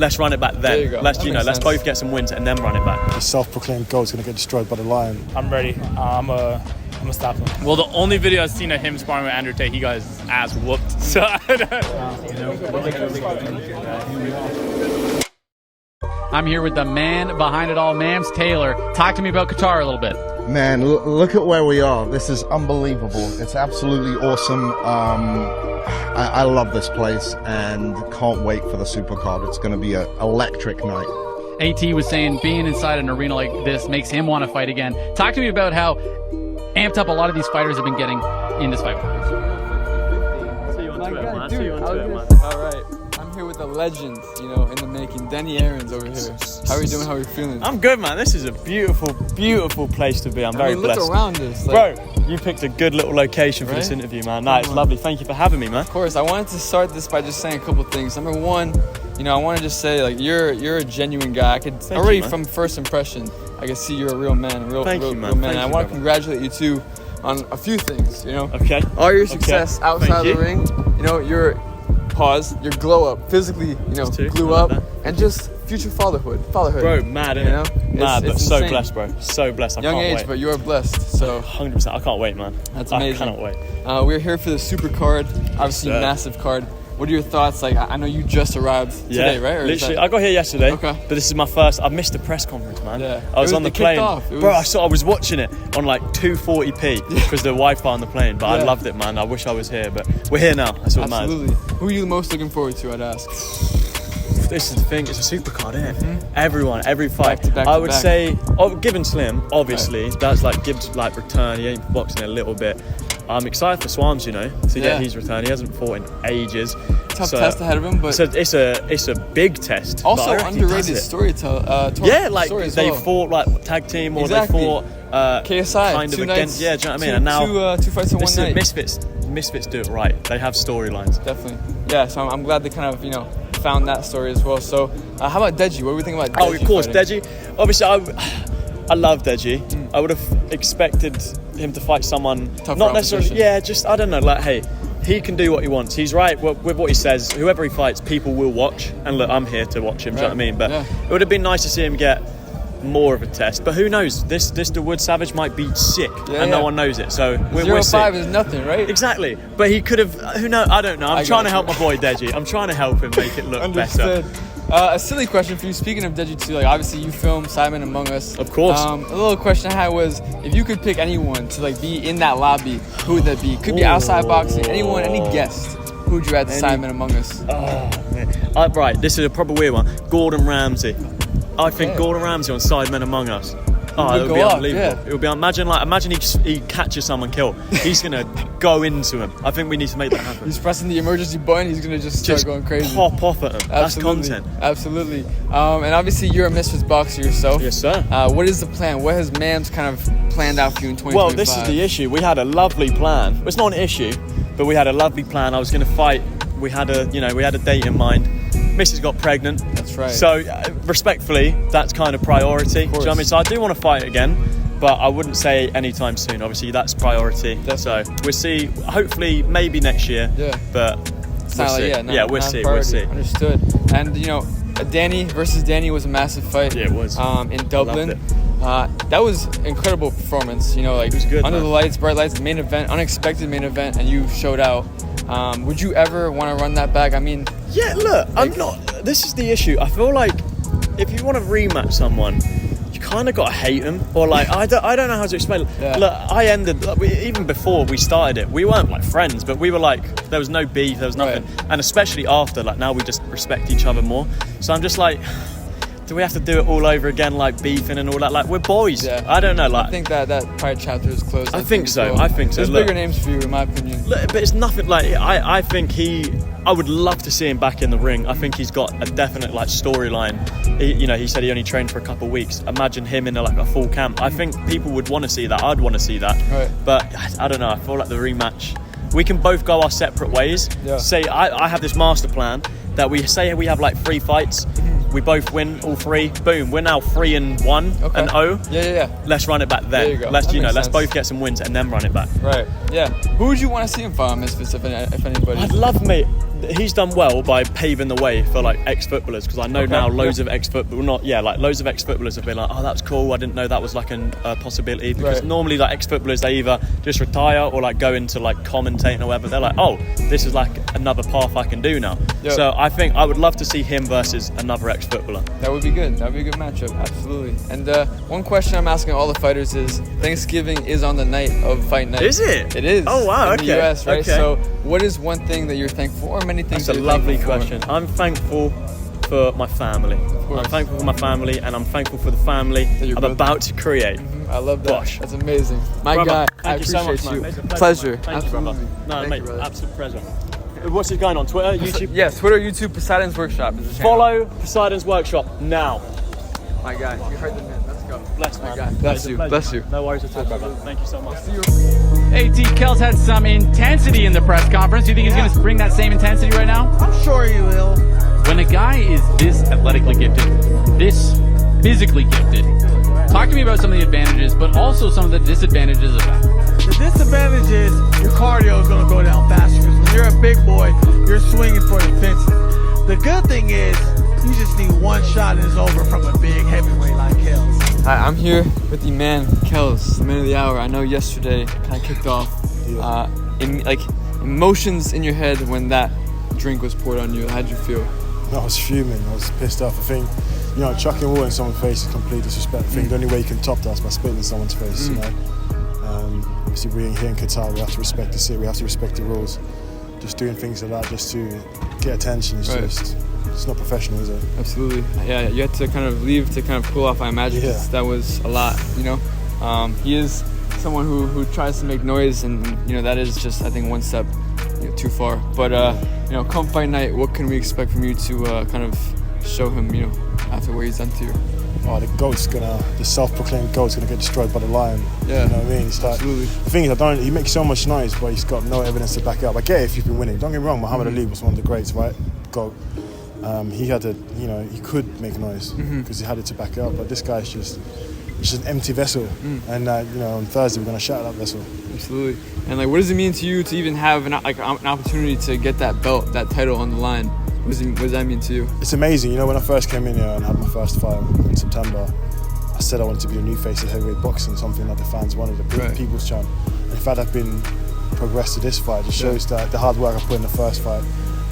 let's run it back then. There you go. Let's both get some wins and then run it back. The self-proclaimed GOAT is going to get destroyed by the Lion. I'm ready. I'm gonna stop him. Well, the only video I've seen of him sparring with Andrew Tate, he got his ass whooped. So I'm here with the man behind it all, Mams Taylor. Talk to me about Qatar a little bit. Man, look at where we are. This is unbelievable. It's absolutely awesome. I love this place and can't wait for the Supercard. It's going to be an electric night. AT was saying being inside an arena like this makes him want to fight again. Talk to me about how amped up a lot of these fighters have been getting in this fight. See you on Twitter, man. See you on Twitter, man. All right. I'm here with the legend, you know, in the making. Danny Aaron's over here. How are you doing? How are you feeling? I'm good, man. This is a beautiful, beautiful place to be. I'm very blessed. Look around this. Like, bro, you picked a good little location for this interview, man. Nah, it's lovely. Thank you for having me, man. Of course. I wanted to start this by just saying a couple things. Number one, you know, I want to just say, like, you're a genuine guy. I could already from first impression, I can see you're a real man, real man. I want to congratulate you too on a few things, you know. Okay. All your success outside of the ring, you know, your glow up, physically, you know, glue up, and just future fatherhood. Bro, mad, innit? You know? Mad, but so insane. blessed, bro. So blessed. I Young can't age, wait. but you are blessed. So 100%. I can't wait, man. That's amazing. I cannot wait. We're here for the super card, obviously massive card. What are your thoughts? Like, I know you just arrived today, right? Or literally, I got here yesterday. Okay. But this is my first. I missed the press conference, man. Yeah. I was on the plane, bro. I was watching it on like 240p because the Wi-Fi on the plane. But I loved it, man. I wish I was here, but we're here now. That's what matters. Absolutely. Who are you most looking forward to? I'd ask. This is the thing. It's a supercard, isn't it? Mm-hmm. Everyone, every fight. Back I would say, given Slim, obviously, that's like Gibbs' like return. He ain't boxing a little bit. I'm excited for Swams, you know, to get his return. He hasn't fought in ages. Tough test ahead of him, but it's a big test. Also underrated storyteller. They fought like tag team or they fought KSI kind of two against. nights, Yeah, do you know what I mean? And now two fights in one night. Misfits do it right. They have storylines. Definitely. Yeah. So I'm glad they kind of found that story as well. So how about Deji? What do we think about Deji? Oh, of course, fighting? Deji. Obviously, I love Deji. I would have expected him to fight someone not necessarily. Yeah, just I don't know. Like, hey, he can do what he wants. He's right with what he says. Whoever he fights, people will watch. And look, I'm here to watch him. Do you know what I mean? But it would have been nice to see him get more of a test. But who knows? This the Wood Savage might be sick, and no one knows it. So we're 0-5 is nothing, right? Exactly. But he could have. Who knows? I don't know. I'm trying to help my boy Deji. I'm trying to help him make it look better. A silly question for you. Speaking of Deji too, like obviously you filmed Simon Among Us. Of course. A little question I had was, if you could pick anyone to like be in that lobby, who would that be? Could be outside boxing. Anyone, any guest. Who would you add to Simon Among Us? Oh man. Right. This is a proper weird one. Gordon Ramsay. I think Gordon Ramsay on Sidemen Among Us. Oh, it would be unbelievable. It would be imagine he catches someone killed. He's gonna go into him. I think we need to make that happen. He's pressing the emergency button. He's gonna just start going crazy. Pop off at him. That's content. Absolutely. And obviously you're a Misfits boxer yourself. Yes, sir. What is the plan? What has Mams kind of planned out for you in 2025? Well, this is the issue. We had a lovely plan. Well, it's not an issue, but we had a lovely plan. I was gonna fight. We had a date in mind. Mrs. got pregnant. That's right. So, respectfully, that's kind of priority. Do you know what I mean? So I do want to fight again, but I wouldn't say anytime soon. Obviously, that's priority. So we'll see. Hopefully, maybe next year. Yeah. But we'll see. We'll see. We'll see. Understood. And Danny versus Danny was a massive fight. Yeah, it was. In Dublin. That was incredible performance. It was good. Under the lights, bright lights, main event, unexpected main event, and you showed out. Would you ever want to run that back? I mean, yeah, look, I'm not. This is the issue. I feel like if you want to rematch someone, you kind of got to hate them, or like I don't know how to explain. Yeah. Look, even before we started it, we weren't like friends, but we were like, there was no beef, there was nothing, and especially after, like now we just respect each other more. So I'm just like, do we have to do it all over again, like beefing and all that? Like, we're boys. Yeah. I don't know. Like, I think that pride chapter is closed. I think so. Well. I think so. There's bigger names for you, in my opinion. Look, but it's nothing like. I think I would love to see him back in the ring. I think he's got a definite like storyline. He said he only trained for a couple of weeks. Imagine him in a full camp. I think people would want to see that. I'd want to see that. Right. But I don't know. I feel like the rematch. We can both go our separate ways. Yeah. Say I have this master plan that we say we have like 3 fights. We both win all 3. Boom. We're now 3-1 and 0. Yeah. Let's run it back then. There you go. Let's both get some wins and then run it back. Right. Yeah. Who would you want to see in fight on Misfits, if anybody? I'd love, mate. he's done well by paving the way for like ex-footballers, because I know now loads of loads of ex-footballers have been like, oh, that's cool, I didn't know that was like a possibility, because normally like ex-footballers, they either just retire or like go into like commentating or whatever. They're like, oh, this is like another path I can do now. So I think I would love to see him versus another ex-footballer. That would be good. That would be a good matchup, absolutely. And one question I'm asking all the fighters is, Thanksgiving is on the night of fight night. Is it? It is. Oh wow, in the US, right? Okay. So what is one thing that you're thankful for, or many things? That's a lovely question. I'm thankful for my family. I'm thankful for my family, and I'm thankful for the family I'm about to create. I love that. Gosh. That's amazing. My brother, guy, I appreciate so much, you. man. Pleasure. Thank you, brother. No, Thank mate, you, brother. absolute pleasure. What's it going on? Twitter, YouTube? Yes, Twitter, YouTube, Poseidon's Workshop is the channel. Follow Poseidon's Workshop now. My guy, you heard the man. Let's go. Bless, man. God. Bless you. Bless you. No worries at all, brother. Thank you so much. See you. AT, KELZ had some intensity in the press conference. Do you think he's going to bring that same intensity right now? I'm sure he will. When a guy is this athletically gifted, this physically gifted, talk to me about some of the advantages, but also some of the disadvantages of that. The disadvantage is your cardio is going to go down faster, because when you're a big boy, you're swinging for the fences. The good thing is you just need one shot and it's over from a big heavyweight like KELZ. Hi, I'm here with the man, KELZ, the man of the hour. I know yesterday kind of kicked off emotions in your head when that drink was poured on you. How'd you feel? I was fuming. I was pissed off. I think, you know, chucking water in someone's face is complete disrespect. I think the only way you can top that is by spitting in someone's face. You know, obviously we're here in Qatar. We have to respect the city. We have to respect the rules. Just doing things like that just to get attention is it's not professional, is it? Absolutely. Yeah, you had to kind of leave to kind of cool off. I imagine that was a lot. You know, he is someone who tries to make noise, and you know that is just, I think, one step too far. But you know, come fight night, what can we expect from you to kind of show him, you know, after what he's done to you? Oh, the self-proclaimed GOAT's gonna get destroyed by the lion. Yeah, you know what I mean? It's like, absolutely. The thing is, he makes so much noise, but he's got no evidence to back it up. I get it if you've been winning. Don't get me wrong, Muhammad Ali was one of the greats, right? GOAT. He had to, you know, he could make noise because he had it to back it up. But this guy's just an empty vessel. And you know, on Thursday we're gonna shatter that vessel. Absolutely. And like, what does it mean to you to even have an opportunity to get that belt, that title on the line? What does that mean to you? It's amazing. You know, when I first came in here and had my first fight in September, I said I wanted to be a new face of heavyweight boxing, something that the fans wanted, a people's champ. And in fact, I've been progressed to this fight. It shows that the hard work I put in the first fight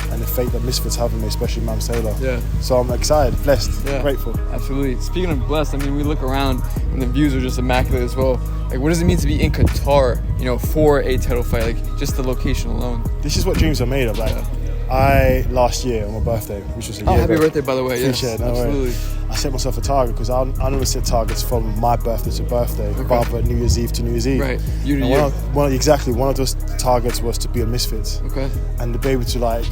and the fate that Misfits have in me, especially Mam Sailor. Yeah. So I'm excited, blessed, grateful. Absolutely. Speaking of blessed, I mean, we look around and the views are just immaculate as well. Like, what does it mean to be in Qatar, you know, for a title fight? Like, just the location alone. This is what dreams are made of. Like, last year on my birthday, which was a year happy ago. birthday, by the way. Yes, absolutely. I set myself a target because I never set targets from my birthday to birthday, rather New Year's Eve to New Year's Eve. Right, year to year. One of those targets was to be a Misfits. Okay. And to be able to like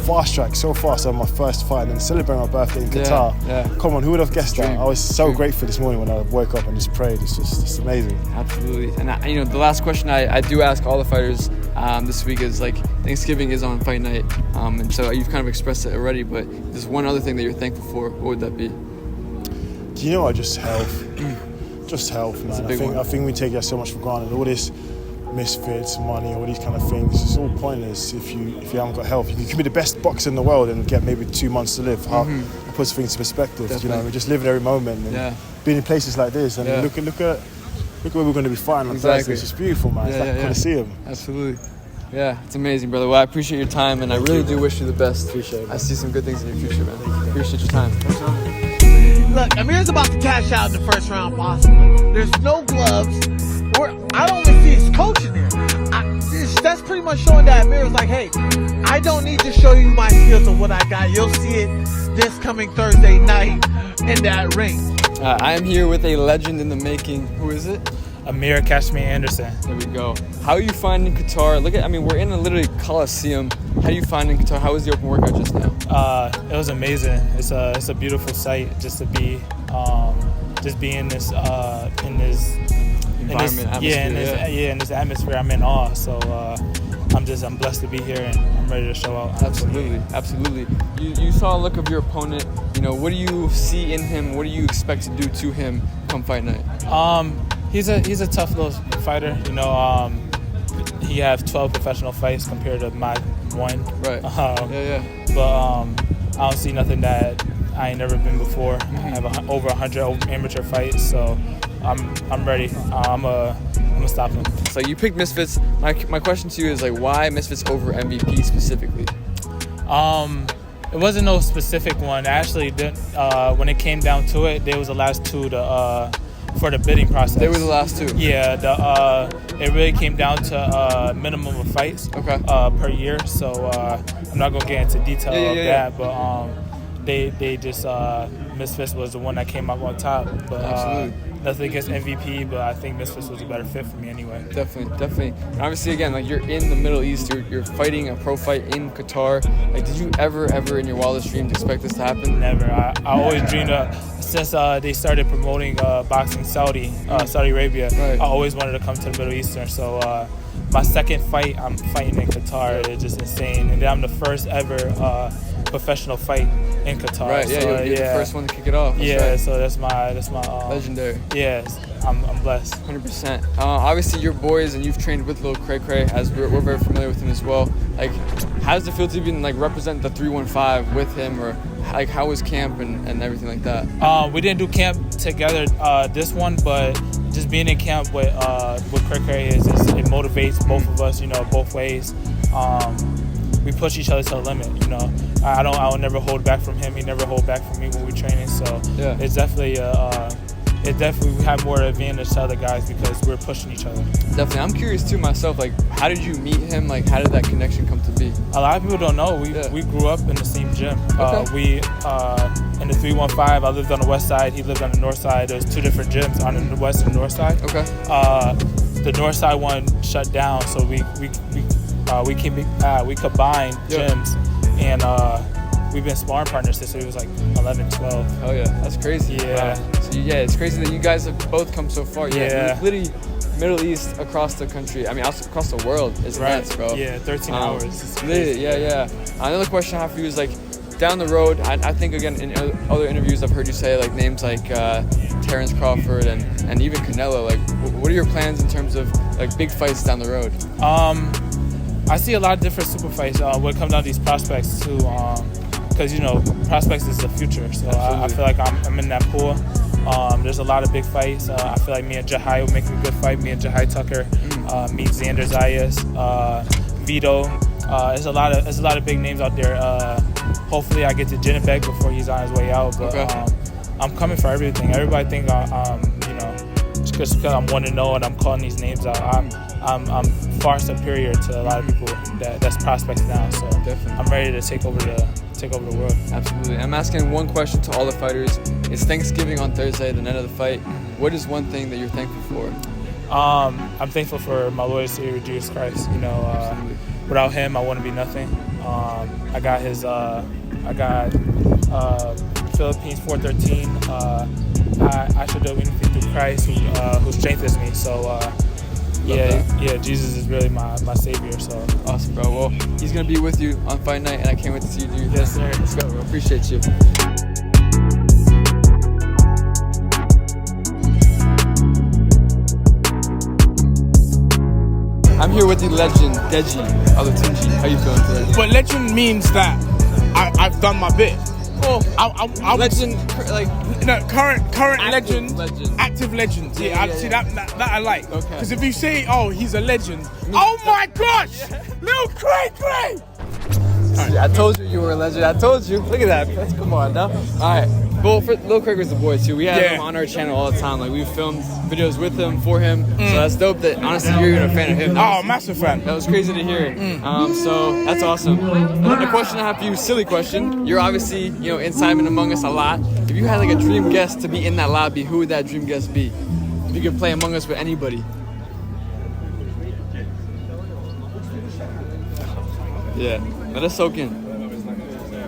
fast track so fast on my first fight and then celebrate my birthday in Qatar. Yeah. Come on, who would have guessed that? I was so grateful this morning when I woke up and just prayed. It's amazing. Absolutely. And you know, the last question I do ask all the fighters this week is, like, Thanksgiving is on fight night, and so you've kind of expressed it already, but there's one other thing that you're thankful for. What would that be? Do you know what? Just health. Just health, man. I think we take that so much for granted. All this Misfits, money, all these kind of things, it's all pointless if you haven't got health. You can be the best boxer in the world and get maybe 2 months to live. It puts things in perspective. Definitely. You know, we just live in every moment and being in places like this and look at where we're going to be fighting on Thursday. It's just beautiful, man. It's like a Coliseum. Absolutely. Yeah, it's amazing, brother. Well, I appreciate your time, and I really do wish you the best. Appreciate it, man. I see some good things in your future, man. Appreciate your time. Look, Amir's about to cash out in the first round, possibly. There's no gloves. I don't even see his coach in there. That's pretty much showing that Amir's like, hey, I don't need to show you my skills of what I got. You'll see it this coming Thursday night in that ring. I am here with a legend in the making. Who is it? AMIR Anderson. There we go. How are you finding Qatar? We're in a literally Coliseum. How are you finding Qatar? How was the open workout just now? It was amazing. It's a beautiful sight just to be in this environment, in this atmosphere. I'm in awe. So I'm blessed to be here and I'm ready to show out. Absolutely. You saw a look of your opponent. You know, what do you see in him? What do you expect to do to him come fight night? He's a tough little fighter. You know, he has 12 professional fights compared to my 1. Right. But I don't see nothing that I ain't never been before. I have over 100 amateur fights, so I'm ready. I'm gonna stop him. So you picked Misfits. My question to you is like, why Misfits over MVP specifically? It wasn't no specific one. Actually, when it came down to it, they was the last 2 for the bidding process. They were the last 2. Yeah, it really came down to minimum of fights per year. So I'm not gonna get into detail of that, but they just Misfits was the one that came up on top. But absolutely. Nothing against MVP, but I think Misfits was a better fit for me anyway. Definitely. And obviously, again, like you're in the Middle East, you're fighting a pro fight in Qatar. Like, did you ever in your wildest dreams expect this to happen? Never. I always dreamed of, since they started promoting boxing Saudi Arabia. Right. I always wanted to come to the Middle Eastern. So my second fight, I'm fighting in Qatar. It's just insane, and then I'm the first ever professional fight in Qatar. Right, yeah, so, you're the first one to kick it off. That's so that's my legendary. Yes, I'm blessed. 100%. Obviously, you're boys and you've trained with Lil CRACRA, as we're very familiar with him as well. Like, how does it feel to even like represent the 315 with him, or like how was camp and everything like that? We didn't do camp together this one, but just being in camp with CRACRA it motivates both of us, both ways. We push each other to the limit, I will never hold back from him. He never hold back from me when we're training. So it's definitely we have more advantage to other guys because we're pushing each other. Definitely. I'm curious too myself, like how did you meet him? Like how did that connection come to be? A lot of people don't know. We grew up in the same gym. We in the 315, I lived on the west side, he lived on the north side. There's 2 different gyms on the west and north side. The north side one shut down, so we combined gyms, and we've been sparring partners since we was like 11, 12. Oh yeah, that's crazy. Yeah. Wow. So it's crazy that you guys have both come so far. Yeah. Literally Middle East across the country. I mean, across the world is nuts, bro. Yeah, 13 hours. Literally, yeah. Another question I have for you is like, down the road, I think again in other interviews I've heard you say like names like Terrence Crawford and even Canelo. Like, what are your plans in terms of like big fights down the road? I see a lot of different super fights when it comes down to these prospects too, because prospects is the future. So I feel like I'm in that pool. There's a lot of big fights. I feel like me and Jahai will make a good fight. Me and Jahai Tucker, meet Xander Zayas, Vito. There's a lot of big names out there. Hopefully I get to Jinnebek before he's on his way out. But I'm coming for everything. Everybody think just because I'm 1-0 and I'm calling these names out, I'm far superior to a lot of people that's prospects now. So definitely, I'm ready to take over the world. Absolutely. I'm asking one question to all the fighters. It's Thanksgiving on Thursday, the night of the fight. What is one thing that you're thankful for? I'm thankful for my Lord and Savior Jesus Christ. Without him, I wouldn't be nothing. I got Philippines 4:13. I should do anything through Christ who strengthens me. So Jesus is really my savior. So awesome, bro. Well, he's gonna be with you on fight night, and I can't wait to see you do. Yes, sir. Let's go, bro. Appreciate you. I'm here with the legend, Deji Alatunji. How you feeling today? But legend means that I've done my bit. Oh, I legend, like current active legend, active legend. Yeah, I see that I like. Okay. Because if you say, oh, he's a legend, oh my gosh, Lil CRACRA. I told you were a legend. I told you. Look at that. Come on now. All right. Well, Lil CRACRA's the boy too. We have him on our channel all the time. Like we've filmed videos with him, for him. So that's dope. That honestly you're even a fan of him. Massive fan. That was crazy to hear. So that's awesome. Another question I have for you, silly question. You're obviously in Simon Among Us a lot. If you had like a dream guest to be in that lobby, who would that dream guest be? If you could play Among Us with anybody. Yeah. Let us soak in.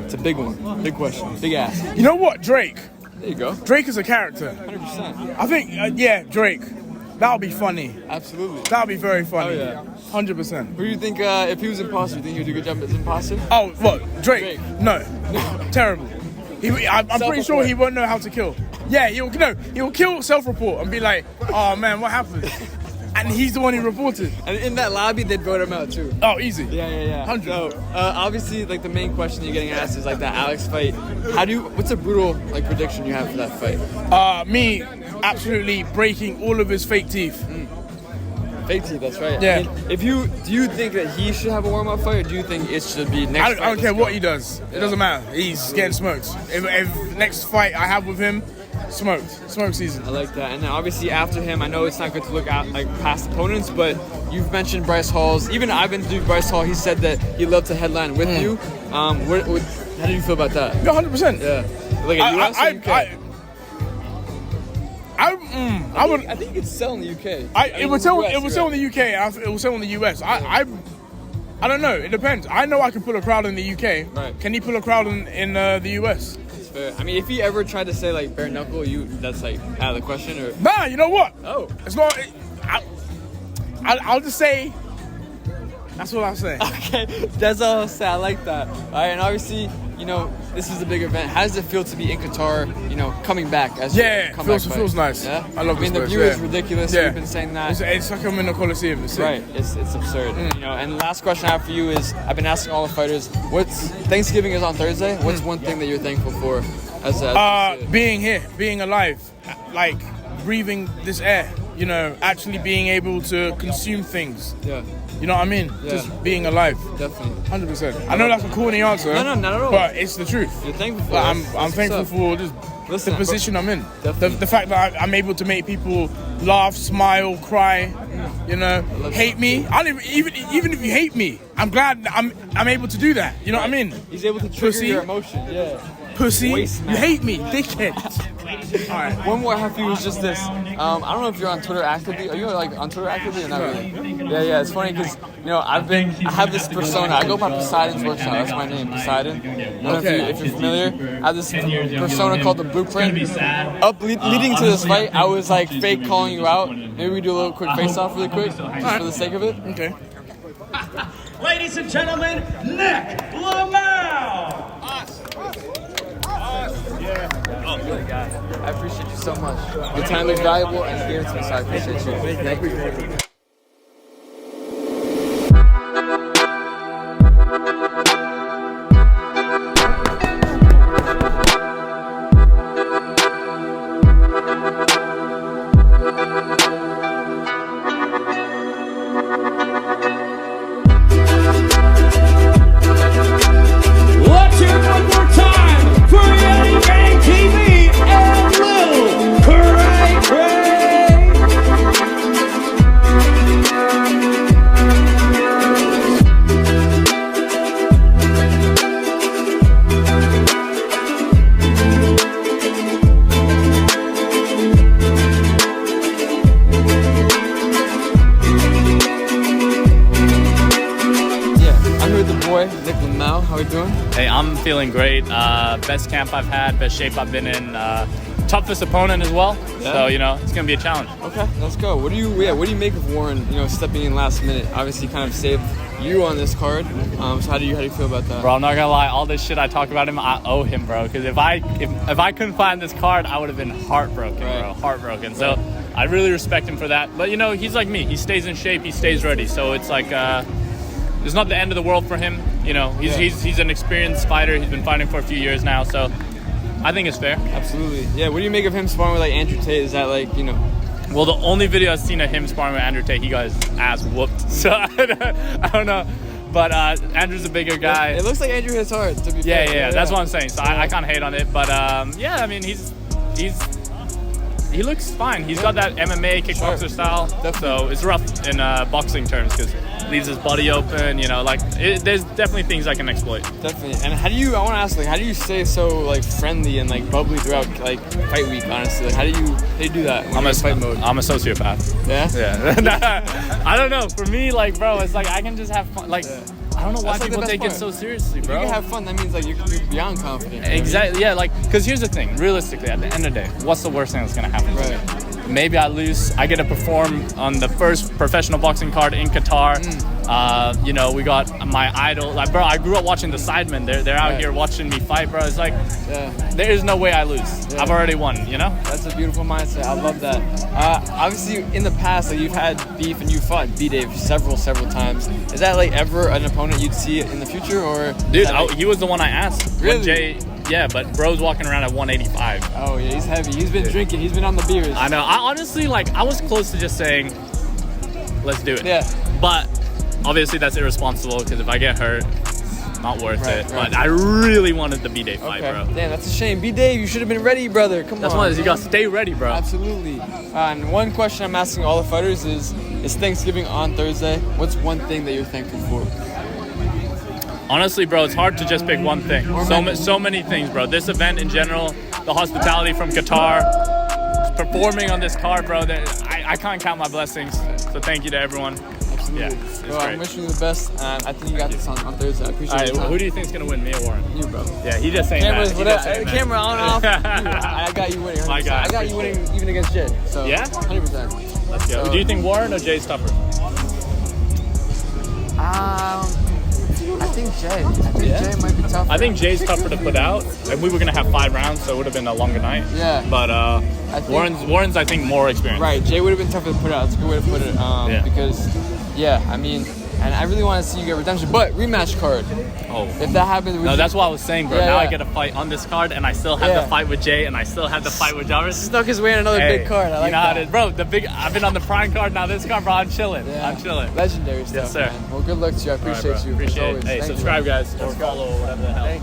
It's a big one. Big question. Big ass. You know what? Drake. There you go. Drake is a character. 100%. I think, Drake. That'll be funny. Absolutely. That'll be very funny. Oh, yeah. 100%. Who do you think, if he was imposter, you think he would do a good job as imposter? Oh, what? Drake? No. Terrible. I'm pretty sure he won't know how to kill. Yeah, he'll kill self-report and be like, oh man, what happened? and he's the one who reported. And in that lobby, they'd vote him out too. Oh, easy. Yeah. 100. So, obviously, like the main question you're getting asked is like that Alex fight. What's a brutal like prediction you have for that fight? Me absolutely breaking all of his fake teeth. Fake teeth, that's right. Yeah. I mean, do you think that he should have a warm-up fight, or do you think it should be next fight? I don't care what he does. It doesn't matter. He's getting smoked. If next fight I have with him, smoke season. I like that. And then obviously after him, I know it's not good to look at like past opponents, but you've mentioned Bryce Hall's. Even I've been to Bryce Hall. He said that he'd love to headline with you. How do you feel about that? 100%. Yeah. Like a US or UK? I think it could sell in the UK. It would sell in the UK. It will sell in the US. I don't know. It depends. I know I can pull a crowd in the UK. Right. Can he pull a crowd in the US? That's fair. I mean, if he ever tried to say like bare knuckle, that's like out of the question. Or Nah, you know what? Oh, it's not. I'll just say. That's what I'll say. Okay, that's all I'll say. I like that. All right, and obviously, this is a big event. How does it feel to be in Qatar? Coming back as feels nice. Yeah? I love this the place, view is ridiculous. Yeah. We've been saying that. It's like I'm in the Coliseum. Right. It's absurd. And the last question I have for you is: I've been asking all the fighters. Thanksgiving is on Thursday. What's one thing that you're thankful for? Being here, being alive, like breathing this air. Actually being able to consume things. Yeah. You know what I mean? Yeah. Just being alive. Definitely. 100%. I know that's a corny answer. No, not at all. But it's the truth. You're thankful for it. I'm thankful for just the position I'm in. The fact that I'm able to make people laugh, smile, cry, hate me. I don't even if you hate me, I'm glad I'm able to do that. You know what I mean? He's able to trigger your emotion. Yeah. Pussy, you hate me, dickhead. All right. One more I have for you is just this. I don't know if you're on Twitter actively. Are you like on Twitter actively or not really? Yeah. It's funny because I have this persona. I go by Poseidon's workshop. That's my name, Poseidon. I don't know if you're familiar. I have this persona called the Blueprint. Leading to this fight, I was like fake calling you out. Maybe we do a little quick face-off really quick, just for the sake of it. Okay. Ladies and gentlemen, NICHLMAO. I appreciate you so much. Your time is valuable, and here to me, so I appreciate you. Thank you. NICHLMAO, how are we doing? Hey, I'm feeling great. Best camp I've had, best shape I've been in. Toughest opponent as well. Yeah. So it's gonna be a challenge. Okay, let's go. What do you make of Warren? Stepping in last minute. Obviously, kind of saved you on this card. So how do you feel about that? Bro, I'm not gonna lie. All this shit I talk about him, I owe him, bro. Because if I couldn't find this card, I would have been heartbroken, bro. Heartbroken. So I really respect him for that. But he's like me. He stays in shape. He stays ready. So it's like. It's not the end of the world for him. He's an experienced fighter. He's been fighting for a few years now, so I think it's fair. Absolutely. Yeah, what do you make of him sparring with like Andrew Tate? Is that like, Well, the only video I've seen of him sparring with Andrew Tate, he got his ass whooped. So I don't know. But Andrew's a bigger guy. It looks like Andrew hits hard, to be fair. Yeah, that's what I'm saying. So I can't hate on it. But I mean, he looks fine. He's got that MMA kickboxer style. Definitely. So it's rough in boxing terms because leaves his body open. There's definitely things I can exploit. Definitely. And I want to ask, how do you stay so friendly and bubbly throughout fight week? Honestly, how do you do that? I'm a fight mode. I'm a sociopath. Yeah. I don't know. For me, bro, it's I can just have fun. I don't know why people take it so seriously, bro. If you have fun, that means you're beyond confident. Exactly. Yeah. Because here's the thing. Realistically, at the end of the day, what's the worst thing that's gonna happen? Right. maybe I lose. I get to perform on the first professional boxing card in Qatar. You know, we got my idol. Like, bro, I grew up watching the Sidemen. They're out here watching me fight, bro. It's like, there is no way I lose. I've already won, you know? That's a beautiful mindset. I love that. Obviously, in the past, like, you've had beef and you fought B-Dave several times. Is that like ever an opponent you'd see in the future, or? Dude, he was the one I asked. Really? When Jay, yeah, but bro's walking around at 185. Oh yeah, he's heavy. He's been drinking. He's been on the beers. I know. I honestly, like, I was close to just saying, let's do it. Yeah. But obviously that's irresponsible because if I get hurt, it's not worth it. Right. But I really wanted the B-Dave fight, bro. Damn, that's a shame. B-Dave, you should have been ready, brother. Come on. That's one. You gotta stay ready, bro. Absolutely. And one question I'm asking all the fighters is Thanksgiving on Thursday. What's one thing that you're thankful for? Honestly, bro, it's hard to just pick one thing. So many things, bro. This event in general, the hospitality from Qatar, performing on this card, bro. I can't count my blessings. So thank you to everyone. Absolutely. Yeah, it's bro, great. I'm wishing you the best. And I think you got this on Thursday. I appreciate it. Who do you think's gonna win, me or Warren? You, bro. Yeah, he just saying Cameras, that. Camera on off. I got you winning. 100%. My guy, I got you winning even against Jay. So yeah, 100%. Let's go. Do you think Warren or Jay's tougher? I think Jay. Jay might be tougher. I think Jay's tougher to put out, and we were gonna have 5 rounds, so it would have been a longer night. Yeah. But Warren's I think more experienced. Right. Jay would have been tougher to put out. That's a good way to put it. Because, I mean, and I really want to see you get redemption. But rematch card. Oh. If that happens, no, that's what I was saying, bro. Yeah, now I get a fight on this card, and I still have the fight with Jay, and I still have the fight with Jarvis. Snuck his way in another big card. I like that. How it is. Bro, I've been on the prime card, now this card, bro, I'm chilling. Yeah. I'm chilling. Legendary stuff, yes, sir. Man. Well, good luck to you. I appreciate you. Appreciate as always. it. Hey, Thank subscribe, you. guys, or follow, whatever the hell.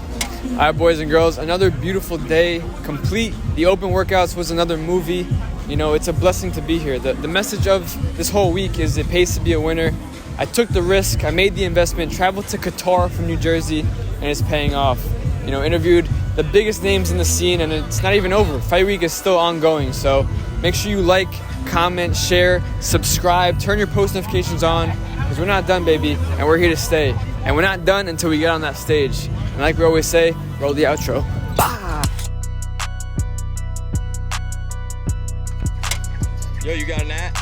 All right, boys and girls, another beautiful day complete. The open workouts was another movie. You know, it's a blessing to be here. The message of this whole week is it pays to be a winner. I took the risk, I made the investment, traveled to Qatar from New Jersey, and it's paying off. You know, interviewed the biggest names in the scene, and it's not even over. Fight week is still ongoing, so make sure you like, comment, share, subscribe, turn your post notifications on, because we're not done, baby, and we're here to stay. And we're not done until we get on that stage. And like we always say, roll the outro. Bah! Yo, you got an at?